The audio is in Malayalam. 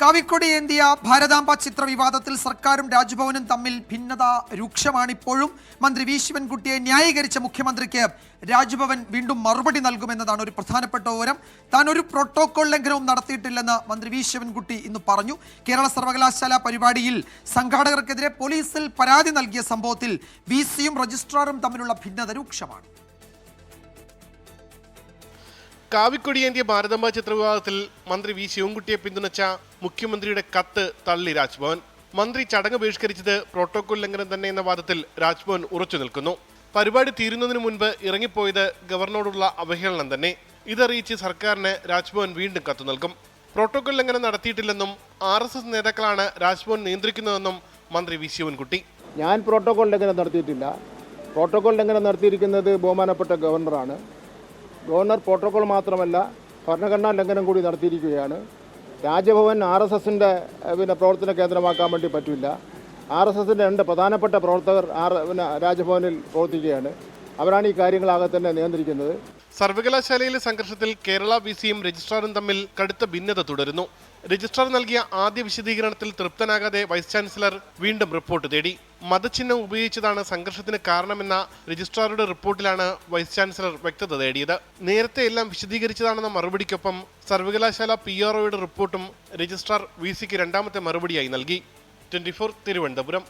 കാവിക്കൊടി ഏന്തിയ ഭാരതാംബ ചിത്ര വിവാദത്തിൽ സർക്കാരും രാജ്ഭവനും തമ്മിൽ ഭിന്നത രൂക്ഷമാണിപ്പോഴും. മന്ത്രി വി ശിവൻകുട്ടിയെ ന്യായീകരിച്ച മുഖ്യമന്ത്രിക്ക് രാജ്ഭവൻ വീണ്ടും മറുപടി നൽകുമെന്നതാണ് ഒരു പ്രധാനപ്പെട്ട വിവരം. താൻ ഒരു പ്രോട്ടോകോൾ ലംഘനവും നടത്തിയിട്ടില്ലെന്ന് മന്ത്രി വി ശിവൻകുട്ടി ഇന്ന് പറഞ്ഞു. കേരള സർവകലാശാല പരിപാടിയിൽ സംഘാടകർക്കെതിരെ പോലീസിൽ പരാതി നൽകിയ സംഭവത്തിൽ വിസിയും രജിസ്ട്രാറും തമ്മിലുള്ള ഭിന്നത രൂക്ഷമാണ്. കാവിക്കൊടിയേന്തിയ ഭാരതാംബ ചിത്ര വിവാദത്തിൽ മന്ത്രി വി ശിവൻകുട്ടിയെ പിന്തുണച്ച മുഖ്യമന്ത്രിയുടെ കത്ത് തള്ളി രാജ്ഭവൻ. മന്ത്രി ചടങ്ങ് ബഹിഷ്കരിച്ചത് പ്രോട്ടോകോൾ ലംഘനം തന്നെ എന്ന വാദത്തിൽ രാജ്ഭവൻ ഉറച്ചു നിൽക്കുന്നു. പരിപാടി തീരുന്നതിന് മുൻപ് ഇറങ്ങിപ്പോയത് ഗവർണറോടുള്ള അവഹേളനം തന്നെ. ഇതറിയിച്ച് സർക്കാരിന് രാജ്ഭവൻ വീണ്ടും കത്ത് നൽകും. പ്രോട്ടോകോൾ ലംഘനം നടത്തിയിട്ടില്ലെന്നും RSS നേതാക്കളാണ് രാജ്ഭവൻ നിയന്ത്രിക്കുന്നതെന്നും മന്ത്രി വി ശിവൻകുട്ടി. ഞാൻ പ്രോട്ടോകോൾ ലംഘനം നടത്തിയിട്ടില്ല. പ്രോട്ടോകോൾ ലംഘനം നടത്തിയിരിക്കുന്നത് ബഹുമാനപ്പെട്ട ഗവർണറാണ്. ഗവർണർ പ്രോട്ടോകോൾ മാത്രമല്ല ഭരണഘടനാ ലംഘനം കൂടി നടത്തിയിരിക്കുകയാണ്. രാജ്ഭവൻ RSSന്റെ പ്രവർത്തന കേന്ദ്രമാക്കാൻ വേണ്ടി പറ്റില്ല. RSSന്റെ 2 പ്രധാനപ്പെട്ട പ്രവർത്തകർ രാജ്ഭവനിൽ പ്രവർത്തിക്കുകയാണ്. അവരാണ് ഈ കാര്യങ്ങളാകെ തന്നെ നിയന്ത്രിക്കുന്നത്. സർവകലാശാലയിലെ സംഘർഷത്തിൽ കേരള വിസിയും രജിസ്ട്രാറും തമ്മിൽ കടുത്ത ഭിന്നത തുടരുന്നു. രജിസ്ട്രാർ നൽകിയ ആദ്യ വിശദീകരണത്തിൽ തൃപ്തനാകാതെ വൈസ് ചാൻസലർ വീണ്ടും റിപ്പോർട്ട് തേടി. മതചിഹ്നം ഉപയോഗിച്ചതാണ് സംഘർഷത്തിന് കാരണമെന്ന രജിസ്ട്രാറുടെ റിപ്പോർട്ടിലാണ് വൈസ് ചാൻസലർ വ്യക്തത തേടിയത്. നേരത്തെ എല്ലാം വിശദീകരിച്ചതാണെന്ന മറുപടിക്കൊപ്പം സർവകലാശാല PROയുടെ റിപ്പോർട്ടും രജിസ്ട്രാർ വിസിക്ക് രണ്ടാമത്തെ മറുപടിയായി നൽകി. 24 തിരുവനന്തപുരം.